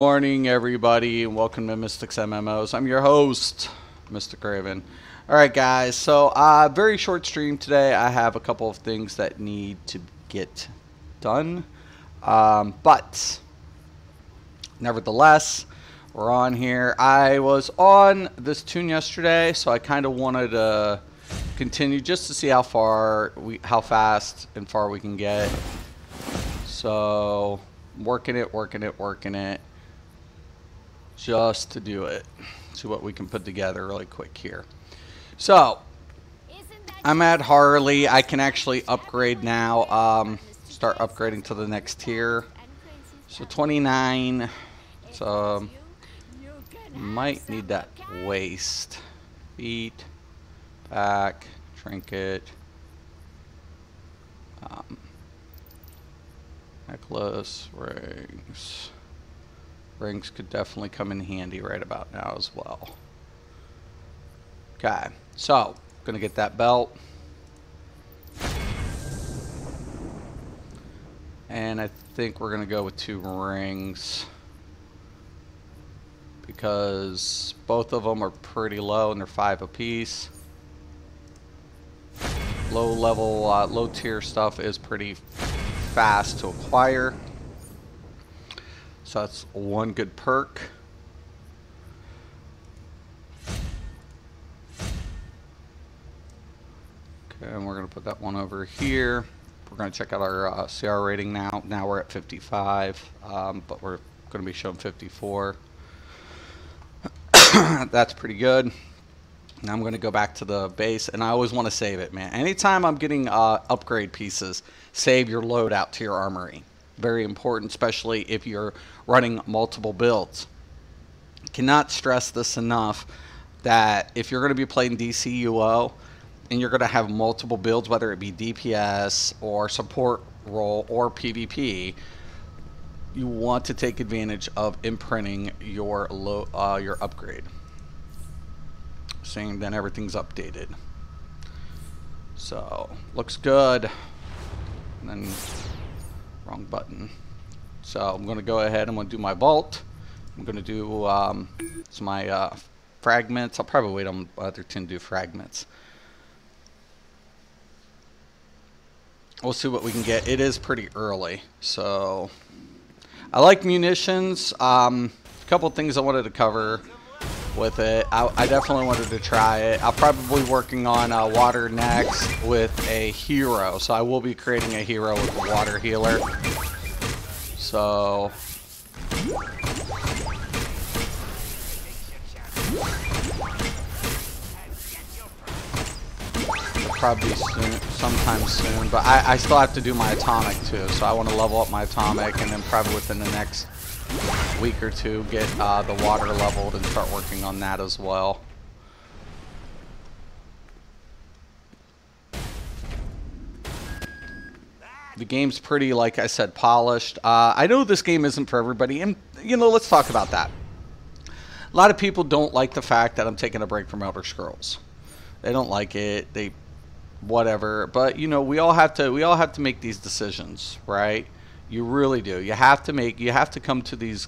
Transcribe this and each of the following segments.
Morning, everybody, and welcome to Mystics MMOs. I'm your host, Mystic Raven. All right, guys. So, very short stream today. I have a couple of things that need to get done, but nevertheless, we're on here. I was on this tune yesterday, so I kind of wanted to continue just to see how fast and far we can get. So, working it. Just to do it. See what we can put together really quick here. So, I'm at Harley. I can actually upgrade now. Start upgrading to the next tier. So 29. So, might need that waist. Feet. Back. Trinket. Necklace. Rings. Rings could definitely come in handy right about now as well. Okay, so gonna get that belt, and I think we're gonna go with 2 rings because both of them are pretty low and they're 5 apiece. Low level, low tier stuff is pretty fast to acquire. So that's one good perk. Okay, and we're going to put that one over here. We're going to check out our CR rating now. Now we're at 55, but we're going to be showing 54. That's pretty good. Now I'm going to go back to the base, and I always want to save it, man. Anytime I'm getting upgrade pieces, save your loadout to your armory. Very important, especially if you're running multiple builds. Cannot stress this enough that if you're going to be playing DCUO and you're going to have multiple builds, whether it be DPS or support role or PvP, you want to take advantage of imprinting your upgrade, saying then everything's updated. So looks good. And then wrong button. So I'm going to go ahead. I'm going to do my vault. I'm going to do my fragments. I'll probably wait on other 10 to do fragments. We'll see what we can get. It is pretty early. So I like munitions. A couple things I wanted to cover with it. I definitely wanted to try it. I'll probably be working on water next with a hero. So I will be creating a hero with a water healer. So probably soon, sometime soon. But I still have to do my atomic too. So I want to level up my atomic, and then probably within the next week or two get the water leveled and start working on that as well. The game's pretty, like I said, polished. I know this game isn't for everybody, and you know, let's talk about that. A lot of people don't like the fact that I'm taking a break from Elder Scrolls. They don't like it. They whatever. But you know, we all have to make these decisions, right? You really do. You have to come to these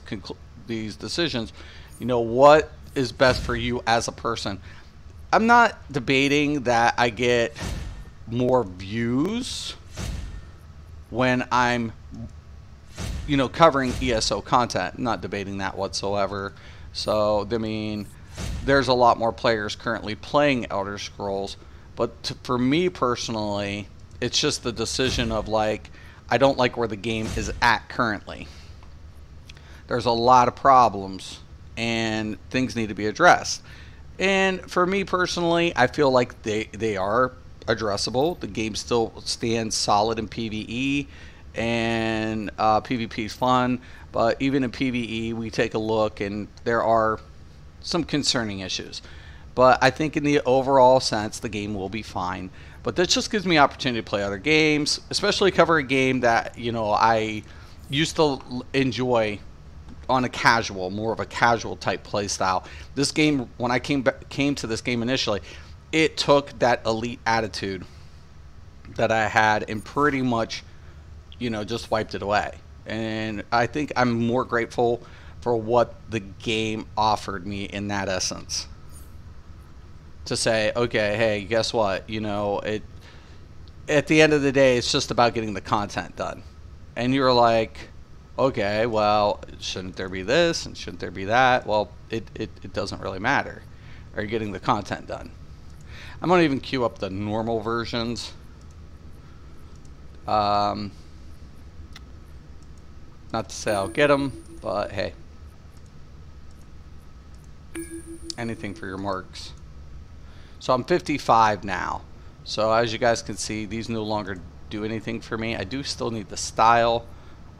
decisions. You know, what is best for you as a person. I'm not debating that I get more views when I'm, you know, covering ESO content. I'm not debating that whatsoever. So, I mean, there's a lot more players currently playing Elder Scrolls. But for me personally, it's just the decision of like, I don't like where the game is at currently. There's a lot of problems and things need to be addressed. And for me personally, I feel like they are addressable. The game still stands solid in PvE, and PvP is fun. But even in PvE, we take a look and there are some concerning issues. But I think in the overall sense, the game will be fine. But this just gives me opportunity to play other games, especially cover a game that, you know, I used to enjoy on a more of a casual type play style. This game, when I came to this game initially, it took that elite attitude that I had and pretty much, you know, just wiped it away. And I think I'm more grateful for what the game offered me in that essence. To say, okay, hey, guess what? You know, at the end of the day, it's just about getting the content done. And you're like, okay, well, shouldn't there be this and shouldn't there be that? Well, it doesn't really matter. Are you getting the content done? I'm going to even queue up the normal versions. Not to say I'll get them, but hey. Anything for your marks. So I'm 55 now. So as you guys can see, these no longer do anything for me. I do still need the style.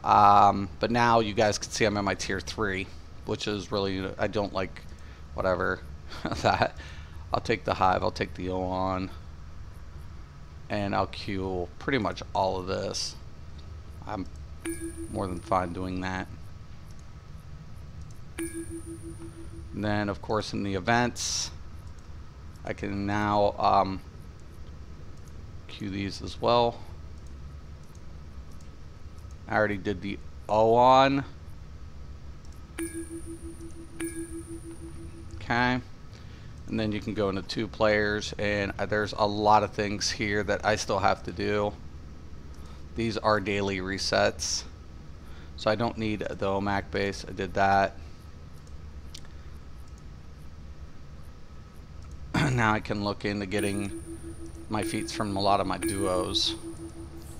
But now you guys can see I'm at my tier 3, which is really, I don't like whatever that. I'll take the Hive, I'll take the Oon, and I'll queue pretty much all of this. I'm more than fine doing that. And then of course in the events, I can now queue these as well. I already did the Oon. Okay. And then you can go into 2 players, and there's a lot of things here that I still have to do. These are daily resets. So I don't need the OMAC base. I did that. Now I can look into getting my feats from a lot of my duos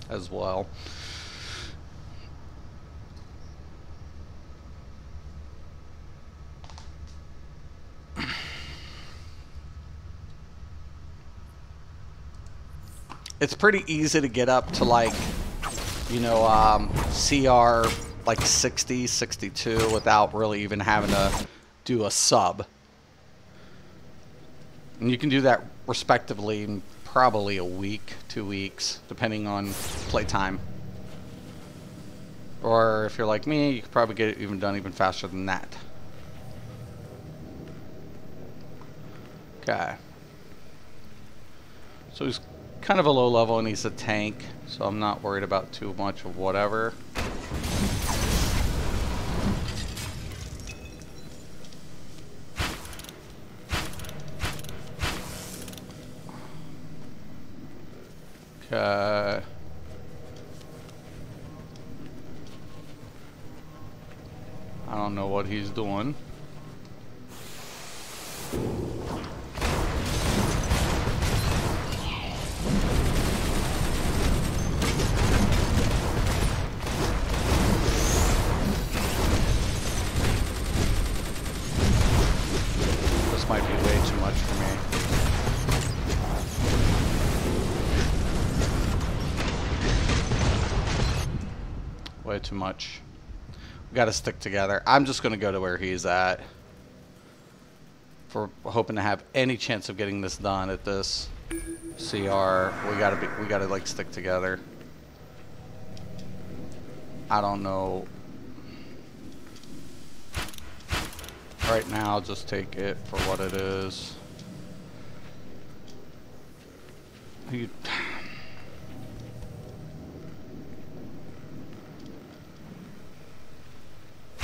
as well. It's pretty easy to get up to, like, you know, CR like 60, 62 without really even having to do a sub. And you can do that respectively in probably a week, 2 weeks, depending on playtime. Or if you're like me, you could probably get it even done even faster than that. Okay. So he's kind of a low level and he's a tank, so I'm not worried about too much of whatever. Okay. I don't know what he's doing. This might be way too much for me. Way too much. We gotta stick together. I'm just gonna go to where he's at. For hoping to have any chance of getting this done at this CR. We gotta like stick together. I don't know. Right now, just take it for what it is.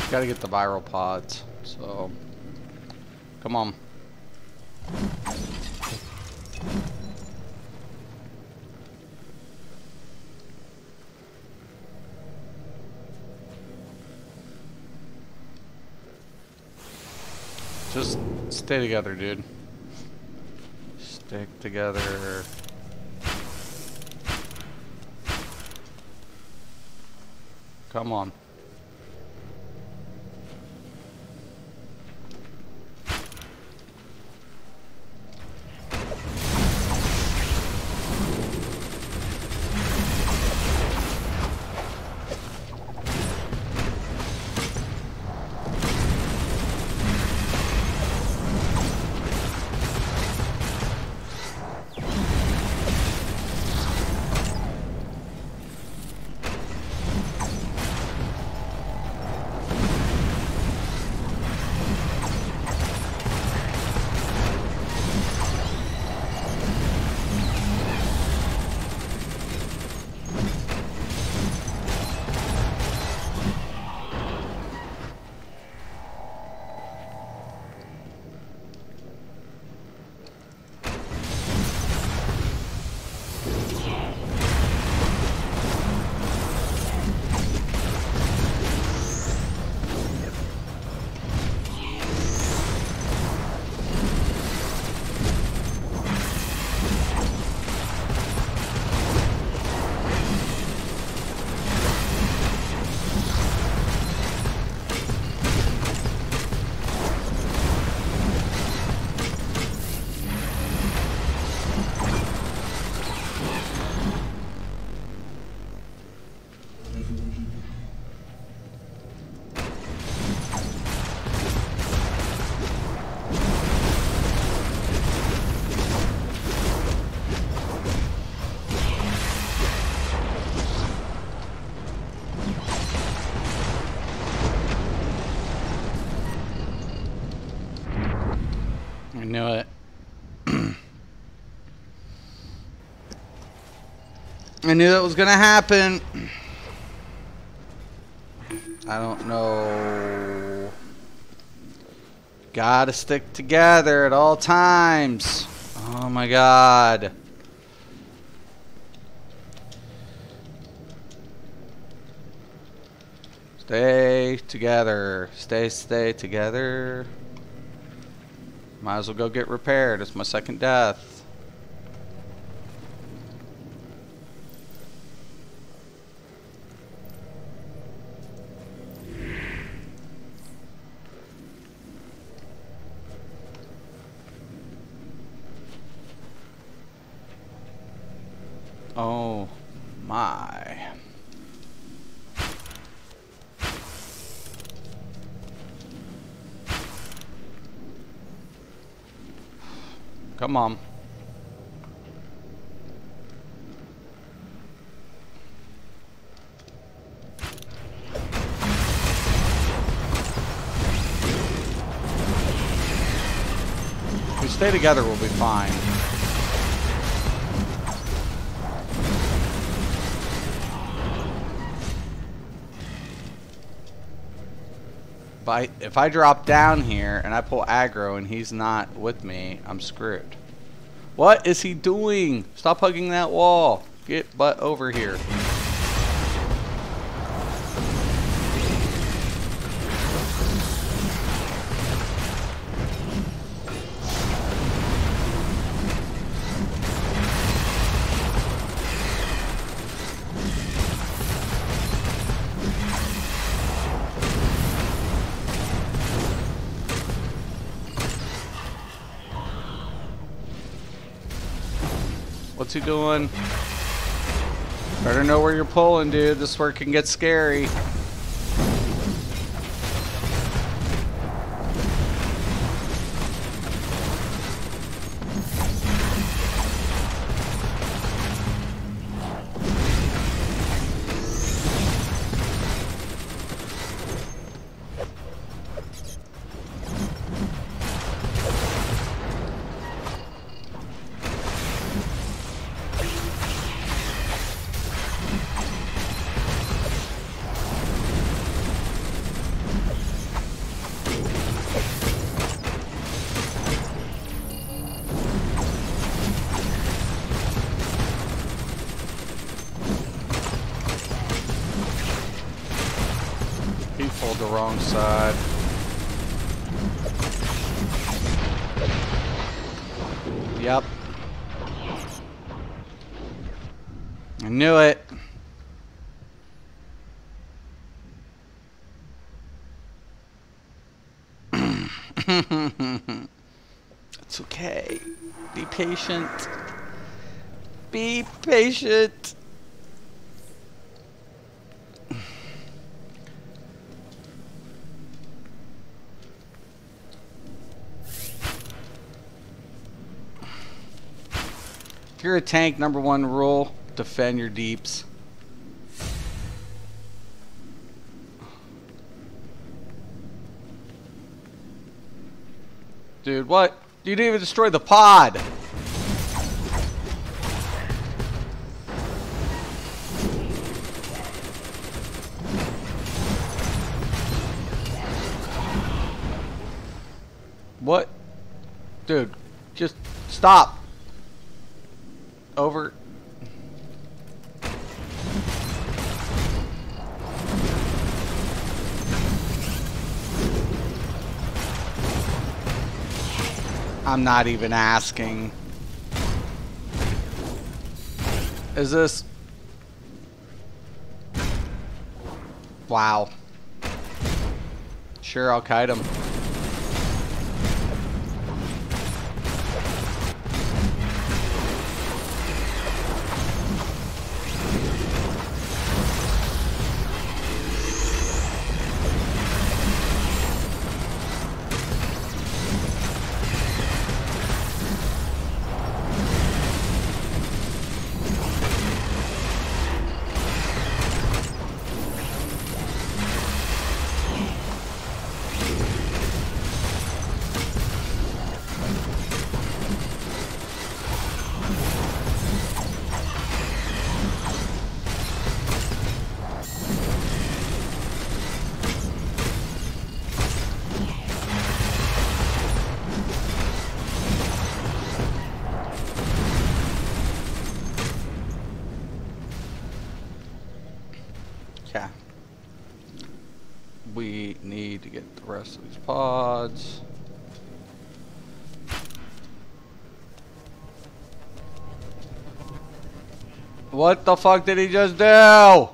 Gotta get the viral pods, so come on. Just stay together, dude. Stick together. Come on. knew it. I knew that was gonna happen. I don't know. Gotta stick together at all times. Oh my god. Stay together. Stay together. Might as well go get repaired. It's my second death. Oh my. Come on. If we stay together, we'll be fine. If I drop down here and I pull aggro and he's not with me, I'm screwed. What is he doing? Stop hugging that wall. Get butt over here. What's he doing? Better know where you're pulling, dude. This is where it can get scary. He pulled the wrong side. Yep. I knew it. It's okay. Be patient. Be patient. If you're a tank, #1 rule, defend your deeps. Dude, what? You didn't even destroy the pod. What? Dude, just stop. Over. I'm not even asking. Is this... Wow. Sure, I'll kite him. rest of these pods. What the fuck did he just do?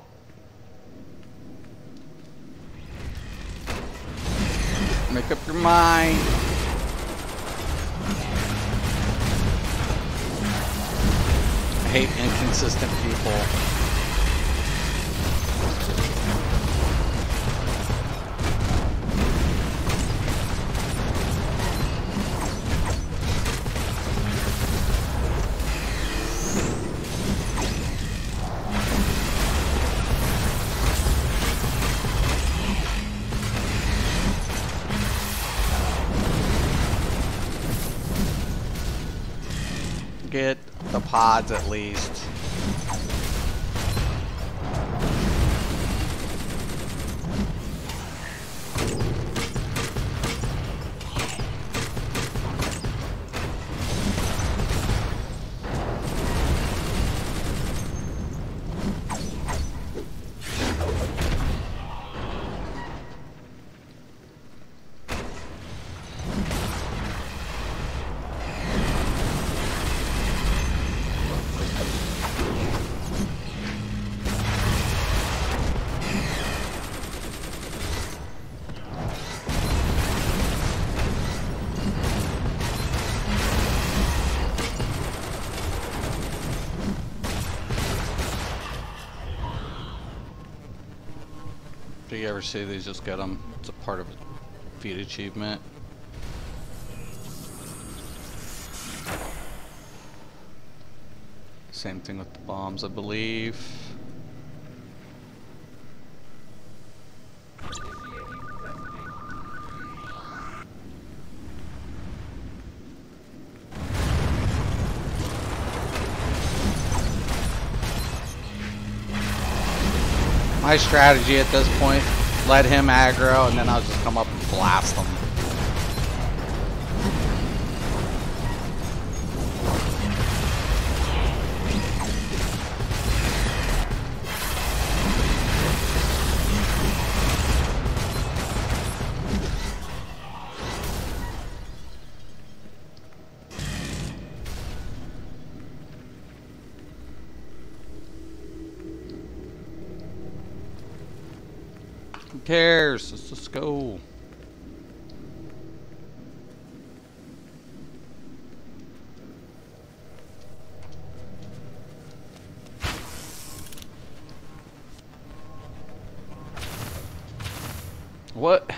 Make up your mind. I hate inconsistent people. Get the pods at least. Do you ever see these just get them? It's a part of a feat achievement. Same thing with the bombs, I believe. My strategy at this point, let him aggro, and then I'll just come up and blast him. Who cares? Let's just go. What?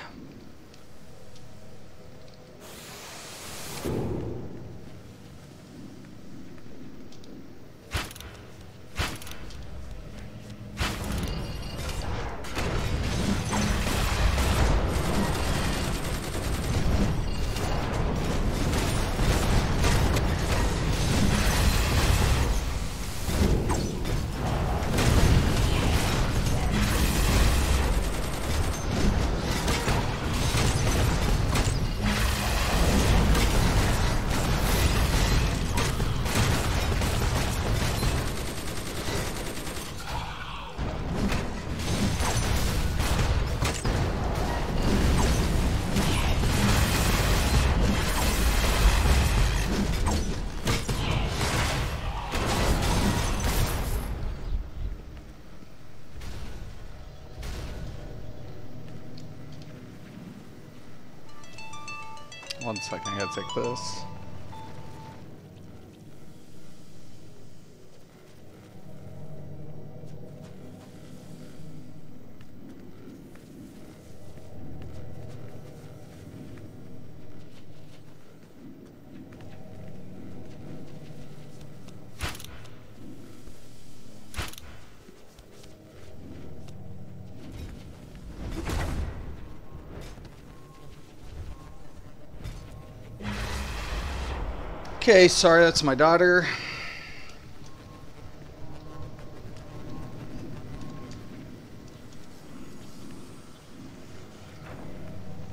One second, I gotta take this. Okay, sorry, that's my daughter.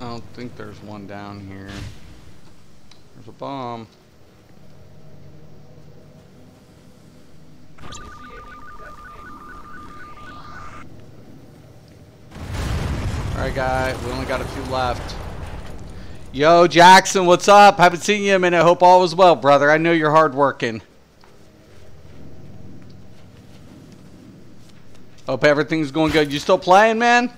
I don't think there's one down here. There's a bomb. Alright, guys, we only got a few left. Yo, Jackson, what's up? Haven't seen you in a minute. Hope all is well, brother. I know you're hardworking. Hope everything's going good. You still playing, man?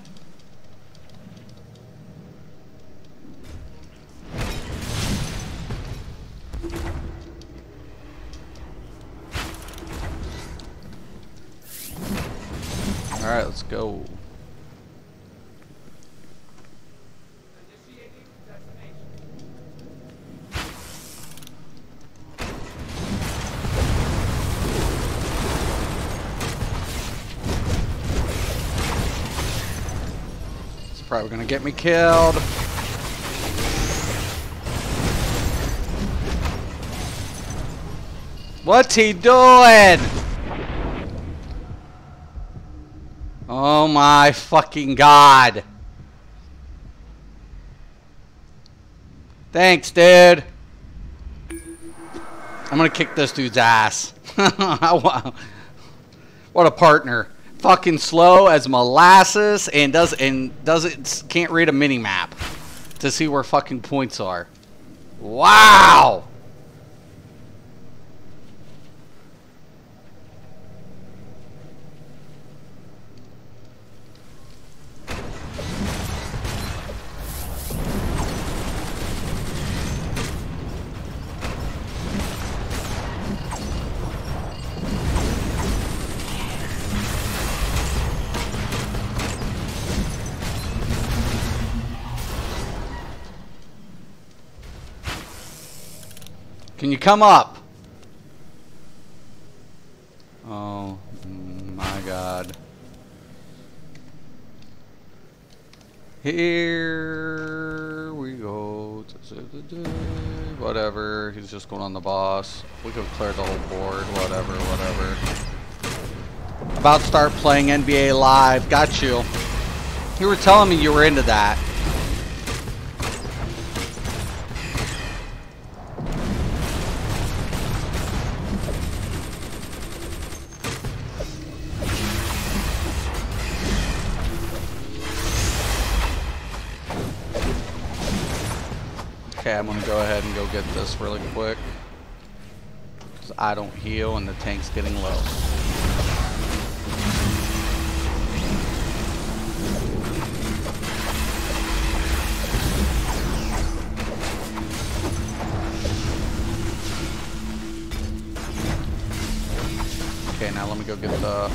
All right, let's go. Probably gonna get me killed. What's he doing? Oh my fucking god. Thanks, dude. I'm gonna kick this dude's ass. Wow. What a partner. Fucking slow as molasses and can't read a mini map to see where fucking points are. Wow. Can you come up? Oh my god. Here we go. Whatever. He's just going on the boss. We could have cleared the whole board. Whatever. About to start playing NBA Live. Got you. You were telling me you were into that. Okay, I'm going to go ahead and go get this really quick. Because I don't heal and the tank's getting low. Okay, now let me go get the...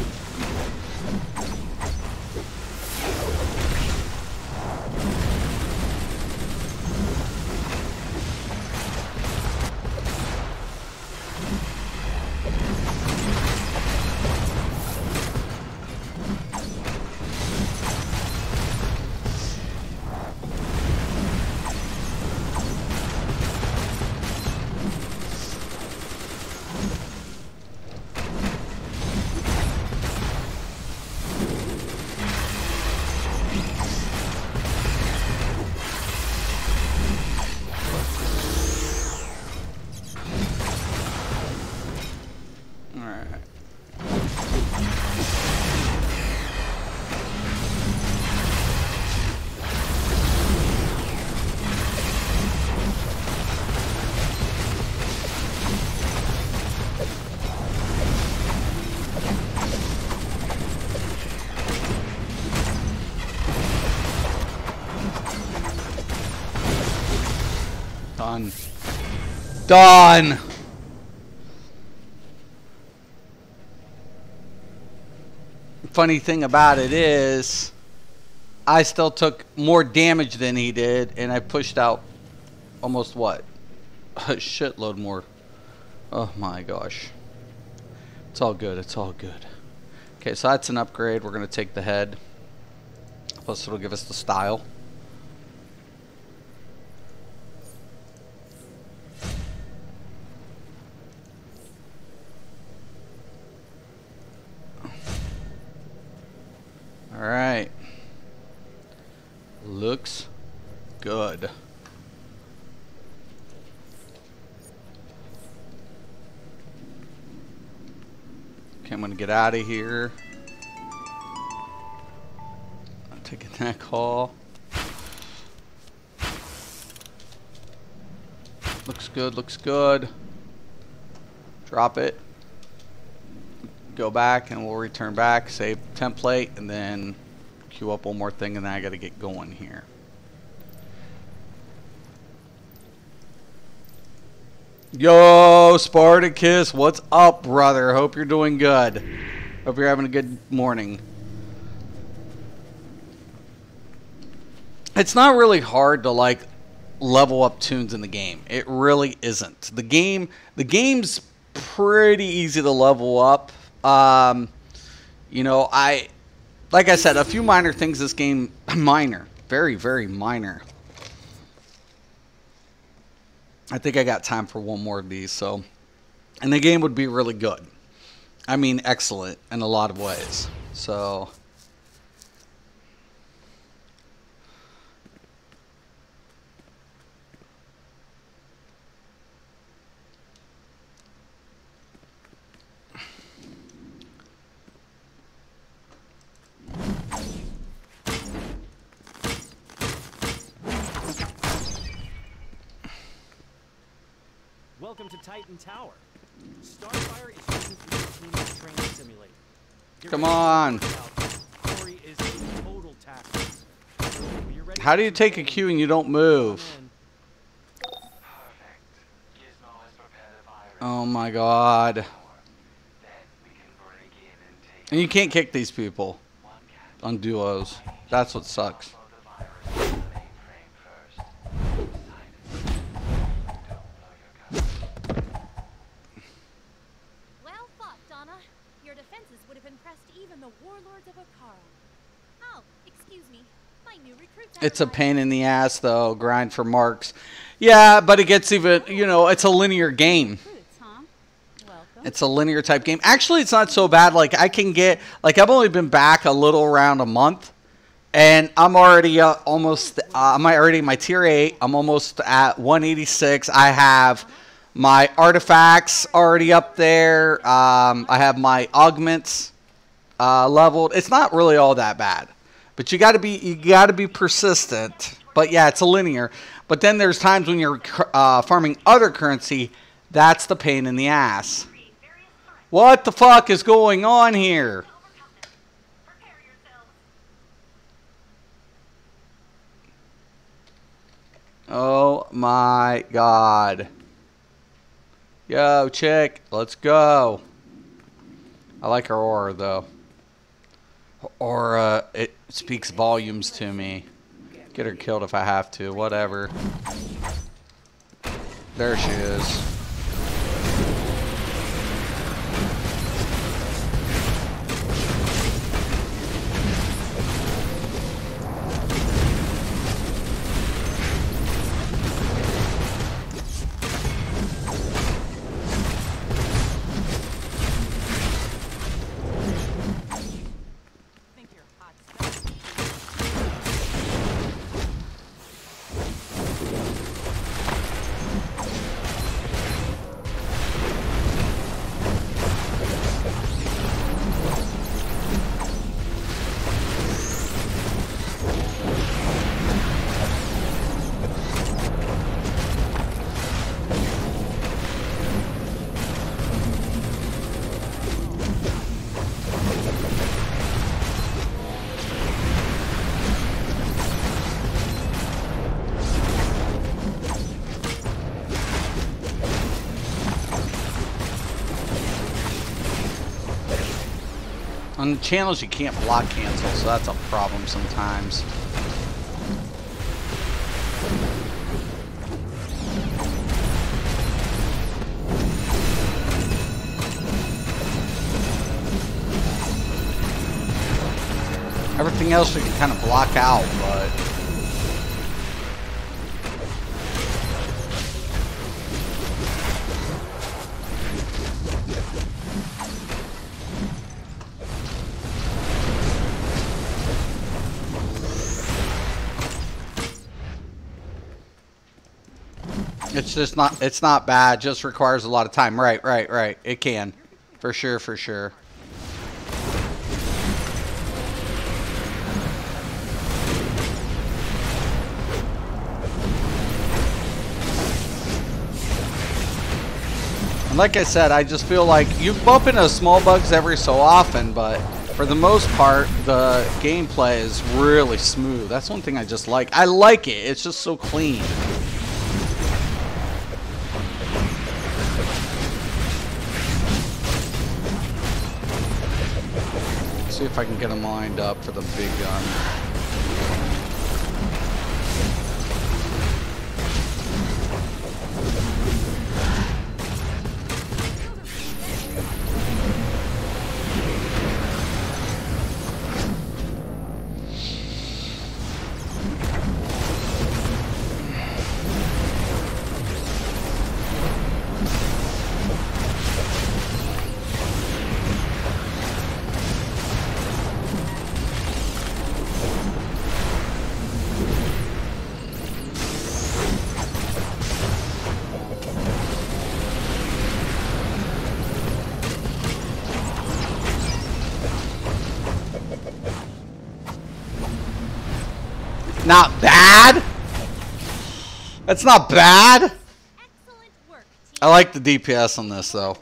Done. Done! Funny thing about it is, I still took more damage than he did, and I pushed out almost what? A shitload more. Oh my gosh. It's all good, it's all good. Okay, so that's an upgrade. We're going to take the head. Plus it'll give us the style. Alright. Looks good. Okay, I'm going to get out of here. I'm taking that call. Looks good, looks good. Drop it. Go back and we'll return back. Save template and then queue up one more thing and then I gotta get going here. Yo, Spartacus, what's up, brother? Hope you're doing good. Hope you're having a good morning. It's not really hard to like level up tunes in the game. It really isn't. The game's pretty easy to level up. You know, like I said, a few minor things this game, minor, very, very minor. I think I got time for one more of these, so, and the game would be really good. I mean, excellent in a lot of ways. So, welcome to Titan Tower. Starfire is using for your team's training simulator. come on. Corey is a total tactics. How do you take a cue and you don't move? Oh my god. And you can't kick these people on duos. That's what sucks. Well fought, Donna. Your defenses would have impressed even the warlords of Okara. Oh, excuse me. My new recruits. It's a pain in the ass, though. Grind for marks. Yeah, but it gets even, you know, it's a linear game. It's a linear type game. Actually, it's not so bad. Like, I can get, like, I've only been back a little around a month. And I'm already almost, I'm already in my tier 8. I'm almost at 186. I have my artifacts already up there. I have my augments leveled. It's not really all that bad. But you gotta be persistent. But yeah, it's a linear. But then there's times when you're farming other currency. That's the pain in the ass. What the fuck is going on here? Oh my god. Yo, chick, let's go. I like her aura, though. Aura, it speaks volumes to me. Get her killed if I have to, whatever. There she is. On the channels, you can't block cancel, so that's a problem sometimes. Everything else you can kind of block out, but... It's just not, it's not bad, just requires a lot of time. Right. It can. For sure. And like I said, I just feel like you bump into small bugs every so often, but for the most part, the gameplay is really smooth. That's one thing I just like. I like it. It's just so clean. Let's see if I can get them lined up for the big gun. Not bad. That's not bad. Excellent work, team. I like the DPS on this though.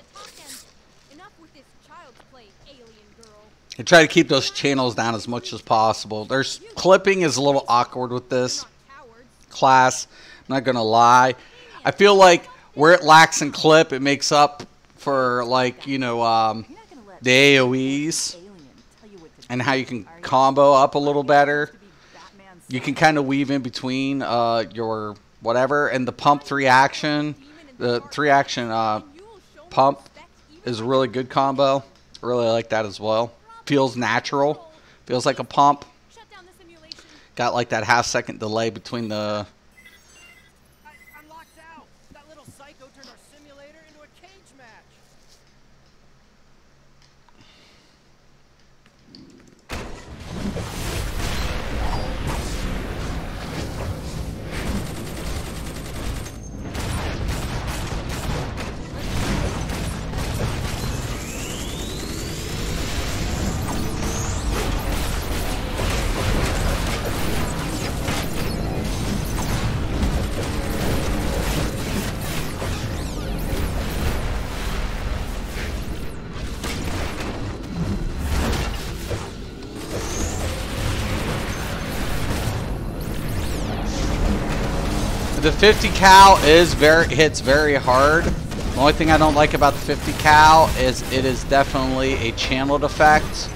Enough with this child's play, alien girl. I try to keep those channels down as much as possible. There's clipping is a little awkward with this class. I'm not gonna lie. I feel like where it lacks in clip, it makes up for, like, you know, the AOEs and how you can combo up a little better. You can kind of weave in between your whatever, and the pump 3 action. The 3 action pump is a really good combo. I really like that as well. Feels natural. Feels like a pump. Shut down the simulation. Got like that half-second delay between the... I'm locked out. That little psycho turned our simulator into a cage match. The 50 cal hits very hard. The only thing I don't like about the 50 cal is it is definitely a channeled effect.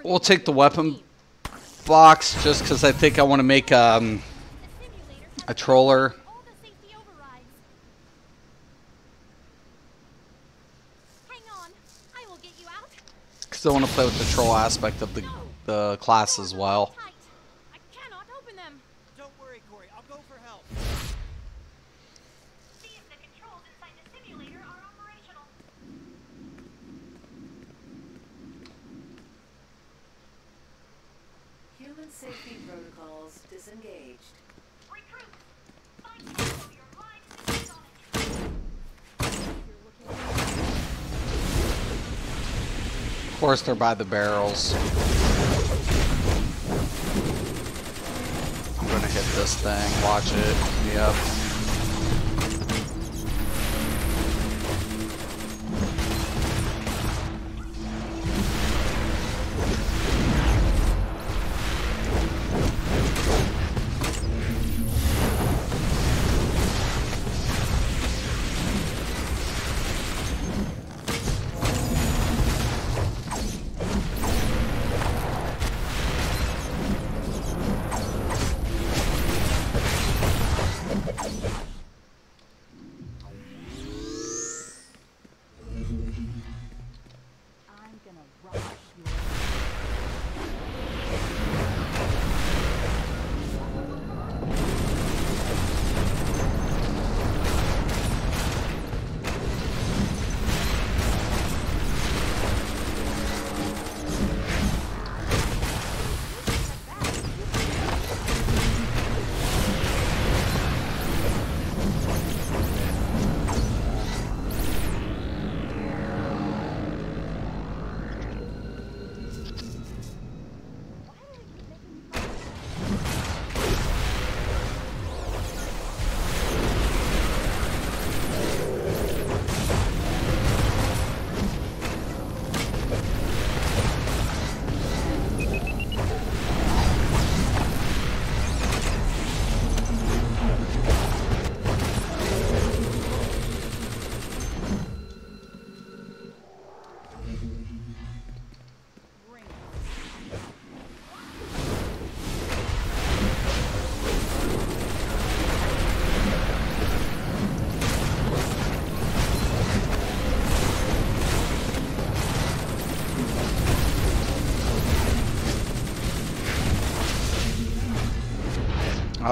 We'll take the weapon box just because I think I want to make a troller. All the safety overrides. Hang on, I will get you out. Because I want to play with the troll aspect of the class as well. Tight. I cannot open them. Don't worry, Corey. I'll go for help. See if the controls inside the simulator are operational. Human safety protocols disengaged. Recruits, find control of your lives and Of course, they're by the barrels. I'm gonna hit this thing. Watch it. Yep.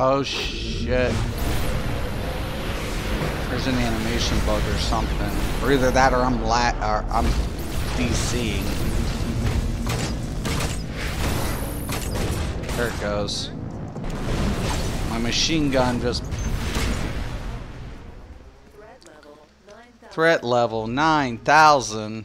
Oh shit. There's an animation bug or something. Or either that or I'm DCing. There it goes. My machine gun just... Threat level 9,000.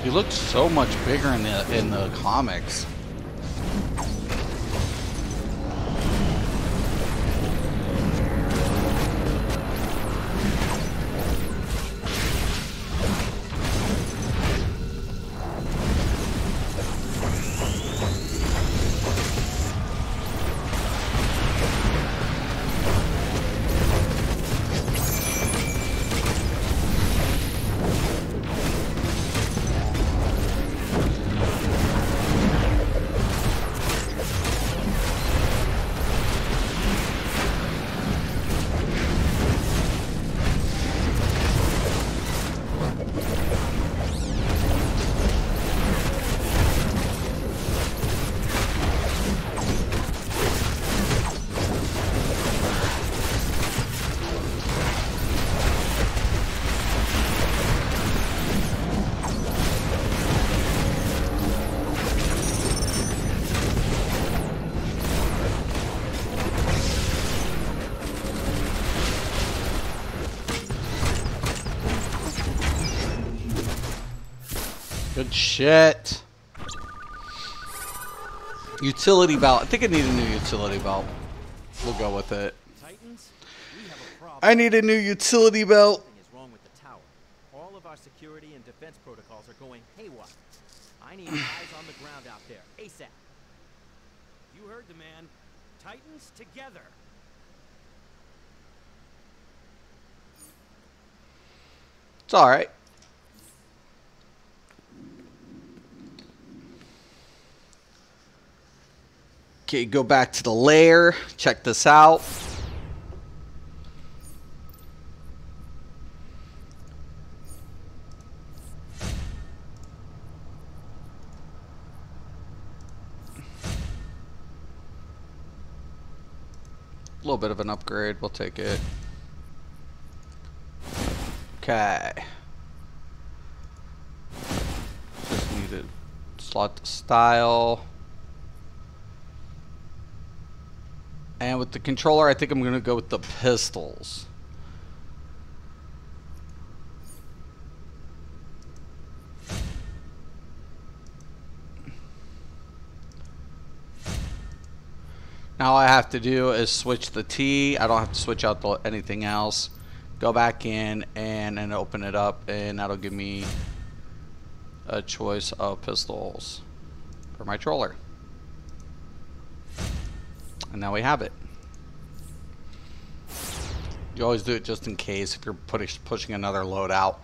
He looks so much bigger in the comics. Good shit. Utility belt. I think I need a new utility belt. We'll go with it. Titans, we have a problem. I need a new utility belt. Something is wrong with the tower. All of our security and defense protocols are going haywire. I need eyes on the ground out there, ASAP. You heard the man. Titans together. It's alright. Okay, go back to the lair. Check this out. A little bit of an upgrade. We'll take it. Okay. Just needed slot to style. And with the controller, I think I'm going to go with the pistols. Now all I have to do is switch the T. I don't have to switch out anything else. Go back in and open it up, and that'll give me a choice of pistols for my troller. And now we have it. You always do it just in case if you're pushing another loadout.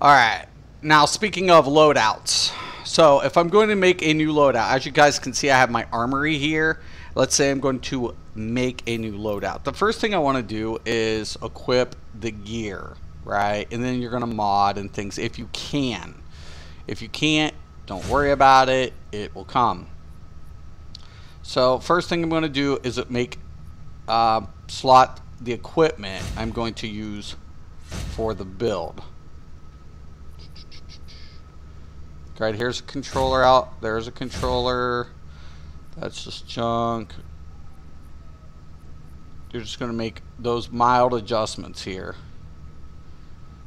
Alright, now speaking of loadouts. So if I'm going to make a new loadout, as you guys can see I have my armory here. Let's say I'm going to make a new loadout. The first thing I want to do is equip the gear, right? And then you're going to mod and things if you can. If you can't, don't worry about it. It will come. So first thing I'm going to do is make slot the equipment I'm going to use for the build. Right, here's a controller out. There's a controller. That's just junk. You're just going to make those mild adjustments here.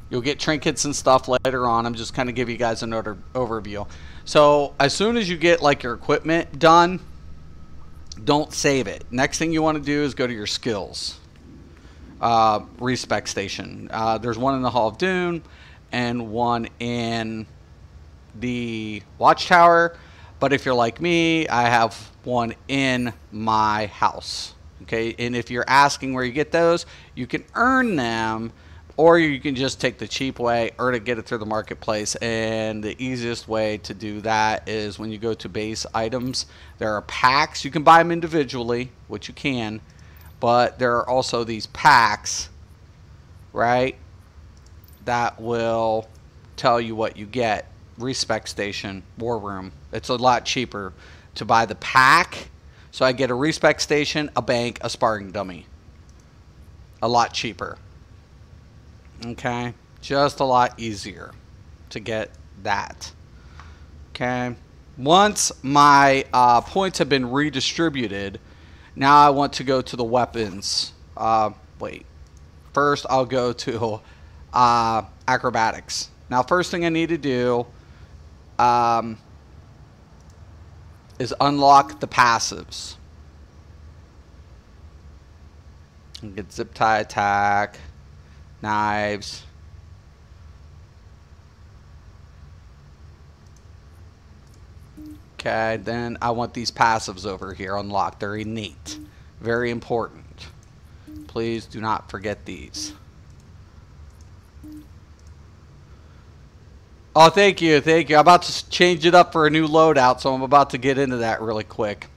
You'll get trinkets and stuff later on. I'm just kind of give you guys an overview. So as soon as you get like your equipment done, don't save it. Next thing you want to do is go to your skills. Respec station. There's one in the Hall of Doom and one in the Watchtower. But if you're like me, I have one in my house. Okay, and if you're asking where you get those, you can earn them or you can just take the cheap way or to get it through the marketplace. And the easiest way to do that is when you go to base items, there are packs. You can buy them individually, which you can, but there are also these packs, right, that will tell you what you get. Respec Station, War Room. It's a lot cheaper to buy the pack. So I get a Respec Station, a bank, a sparring dummy. A lot cheaper. Okay, just a lot easier to get that. Okay, once my points have been redistributed, now I want to go to the weapons. Wait, first I'll go to acrobatics. Now, first thing I need to do is unlock the passives. And get zip tie attack, knives. Okay, then I want these passives over here unlocked. They're innate. Very important. Please do not forget these. Oh, thank you, thank you. I'm about to change it up for a new loadout, so I'm about to get into that really quick,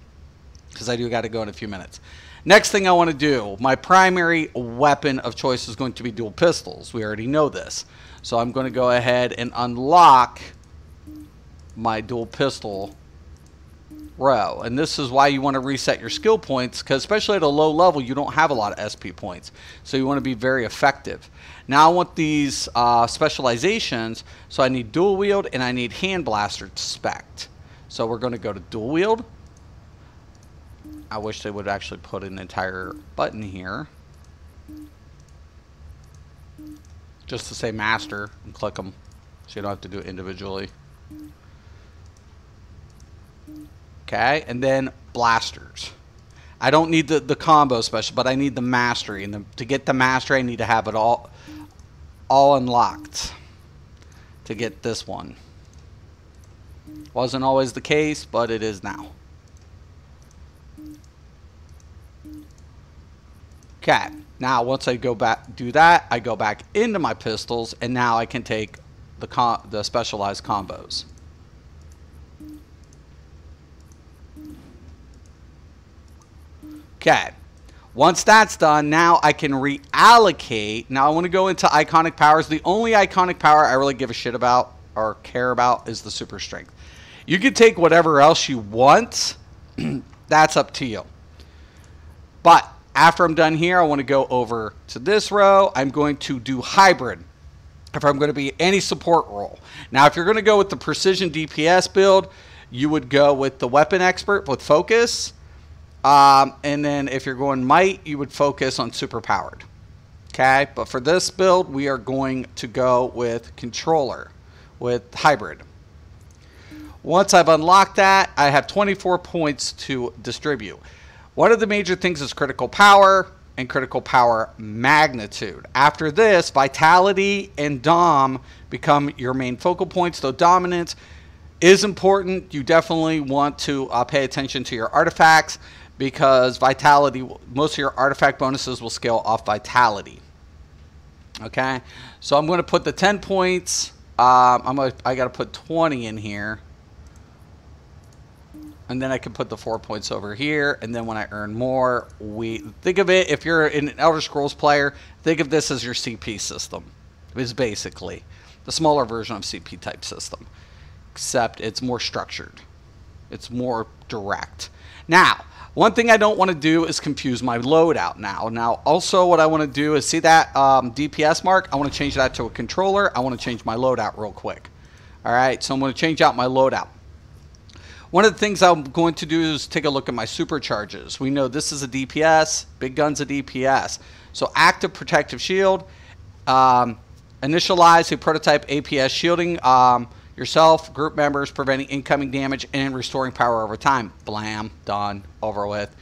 because I do got to go in a few minutes. Next thing I want to do, my primary weapon of choice is going to be dual pistols. We already know this. So I'm going to go ahead and unlock my dual pistol row. And this is why you want to reset your skill points, because especially at a low level, you don't have a lot of SP points. So you want to be very effective. Now I want these specializations, so I need dual wield and I need hand blaster spec. So we're going to go to dual wield. I wish they would actually put an entire button here just to say master and click them, so you don't have to do it individually. Okay, and then blasters. I don't need the combo special, but I need the mastery, and to get the mastery I need to have it all unlocked to get this one. Wasn't always the case, but it is now. Okay, now once I go back, do that, I go back into my pistols, and now I can take the specialized combos. Okay, once that's done, now I can reallocate. Now I want to go into iconic powers. The only iconic power I really give a shit about or care about is the super strength. You can take whatever else you want. That's up to you. But after I'm done here, I want to go over to this row. I'm going to do hybrid if I'm going to be any support role. Now, if you're going to go with the precision DPS build, you would go with the weapon expert with focus. And then if you're going might, you would focus on super powered. Okay, but for this build, we are going to go with controller with hybrid. Once I've unlocked that, I have 24 points to distribute. One of the major things is critical power and critical power magnitude. After this, vitality and dom become your main focal points, though dominance is important. You definitely want to pay attention to your artifacts, because vitality, most of your artifact bonuses will scale off vitality. Okay, so I'm going to put the 10 points. I got to put 20 in here. And then I can put the 4 points over here. And then when I earn more, think of it, if you're an Elder Scrolls player, think of this as your CP system. It's basically the smaller version of CP type system, except it's more structured. It's more direct. Now, one thing I don't want to do is confuse my loadout now. Now, also what I want to do is see that DPS mark. I want to change that to a controller. I want to change my loadout real quick. All right, so I'm going to change out my loadout. One of the things I'm going to do is take a look at my supercharges. We know this is a DPS, big gun's a DPS. So active protective shield, initialize a prototype APS shielding yourself, group members, preventing incoming damage and restoring power over time. Blam, done, over with.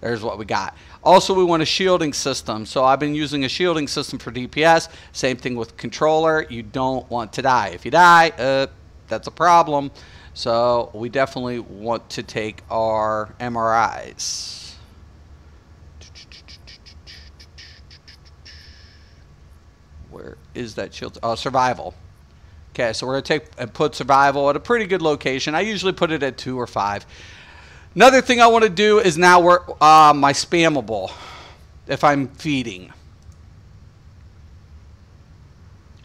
There's what we got. Also, we want a shielding system. So I've been using a shielding system for DPS. Same thing with controller. You don't want to die. If you die, that's a problem. So we definitely want to take our MRIs. Where is that shield? Oh, survival. Okay, so we're going to take and put survival at a pretty good location. I usually put it at 2 or 5. Another thing I want to do is now work my spammable if I'm feeding.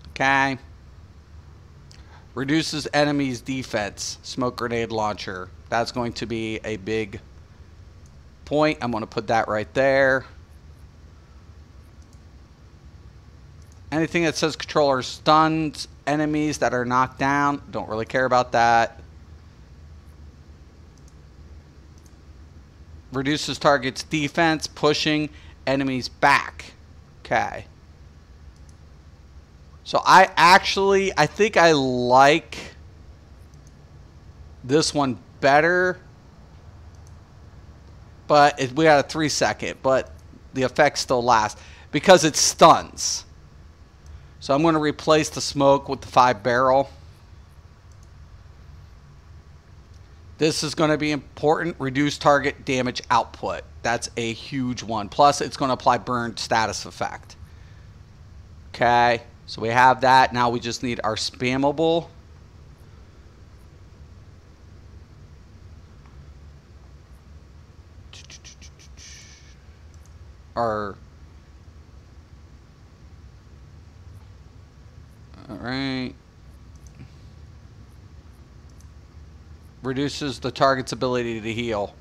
Okay. Reduces enemies' defense. Smoke grenade launcher. That's going to be a big point. I'm going to put that right there. Anything that says controller stuns enemies that are knocked down. Don't really care about that. Reduces target's defense, pushing enemies back. Okay. So I think I like this one better. But we got a 3-second, but the effects still last because it stuns. So I'm going to replace the smoke with the 5-barrel. This is going to be important. Reduce target damage output. That's a huge one. Plus, it's going to apply burn status effect. Okay. So we have that. Now we just need our spammable. All right. Reduces the target's ability to heal.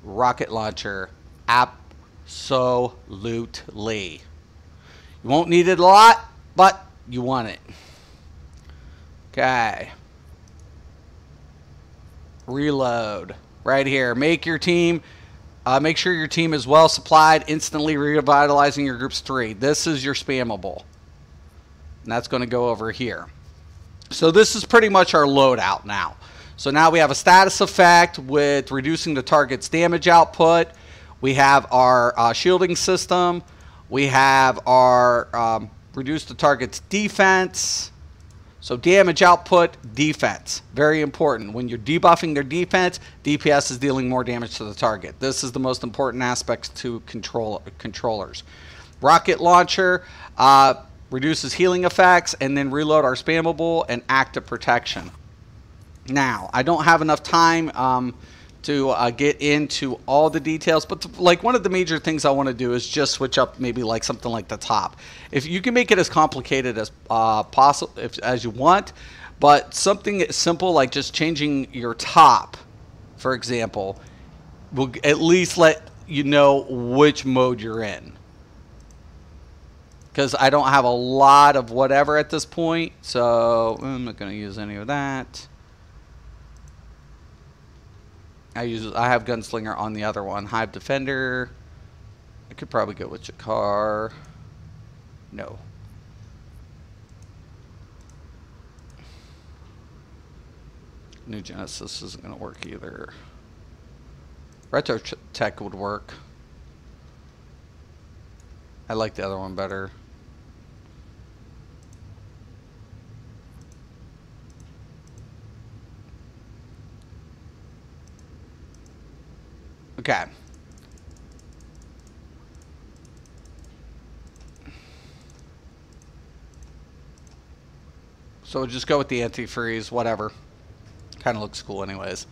Rocket launcher. Absolutely. You won't need it a lot, but you want it. Okay. Reload. Right here. Make your team. Make sure your team is well supplied. Instantly revitalizing your groups 3. This is your spammable. And that's going to go over here. So this is pretty much our loadout now. So now we have a status effect with reducing the target's damage output. We have our shielding system. We have our reduce the target's defense. So damage output, defense. Very important. When you're debuffing their defense, DPS is dealing more damage to the target. This is the most important aspect to controllers. Rocket launcher reduces healing effects, and then reload our spammable and active protection. Now, I don't have enough time to get into all the details, but like one of the major things I want to do is just switch up maybe like something like the top. If you can make it as complicated as possible, as you want, but something simple like just changing your top, for example, will at least let you know which mode you're in. Because I don't have a lot of whatever at this point, so I'm not going to use any of that. I have Gunslinger on the other one. Hive Defender. I could probably go with Jakar. No. New Genesis isn't going to work either. Retro Tech would work. I like the other one better. Okay. So we'll just go with the antifreeze, whatever. Kind of looks cool anyways.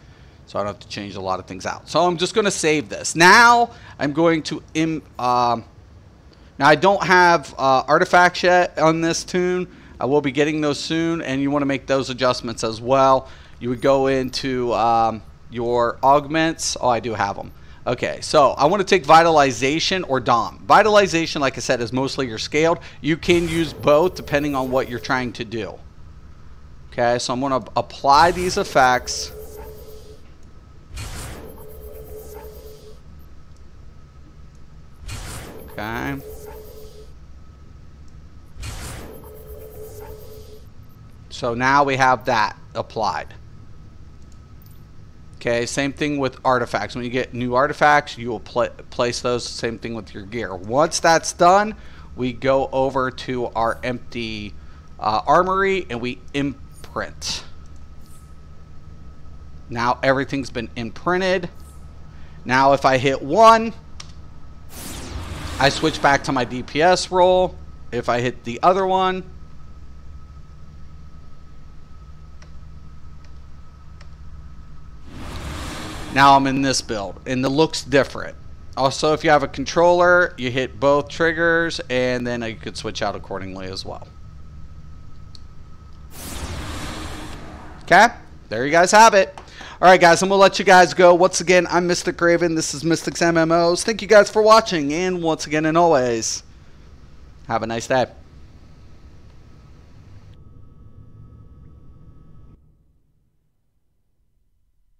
So I don't have to change a lot of things out. So I'm just going to save this. Now I'm going to... now I don't have artifacts yet on this tune. I will be getting those soon, and you want to make those adjustments as well. You would go into your augments. Oh, I do have them. Okay, so I want to take Vitalization or Dom. Vitalization, like I said, is mostly your scaled. You can use both depending on what you're trying to do. Okay, so I'm going to apply these effects. Okay. So now we have that applied. Okay, same thing with artifacts. When you get new artifacts, you will place those. Same thing with your gear. Once that's done, we go over to our empty armory and we imprint. Now everything's been imprinted. Now if I hit 1, I switch back to my DPS roll. If I hit the other one, now I'm in this build, and it looks different. Also, if you have a controller, you hit both triggers, and then you could switch out accordingly as well. Okay, there you guys have it. All right, guys, I'm going to let you guys go. Once again, I'm Mystic Raven. This is Mystic's MMOs. Thank you guys for watching, and once again and always, have a nice day.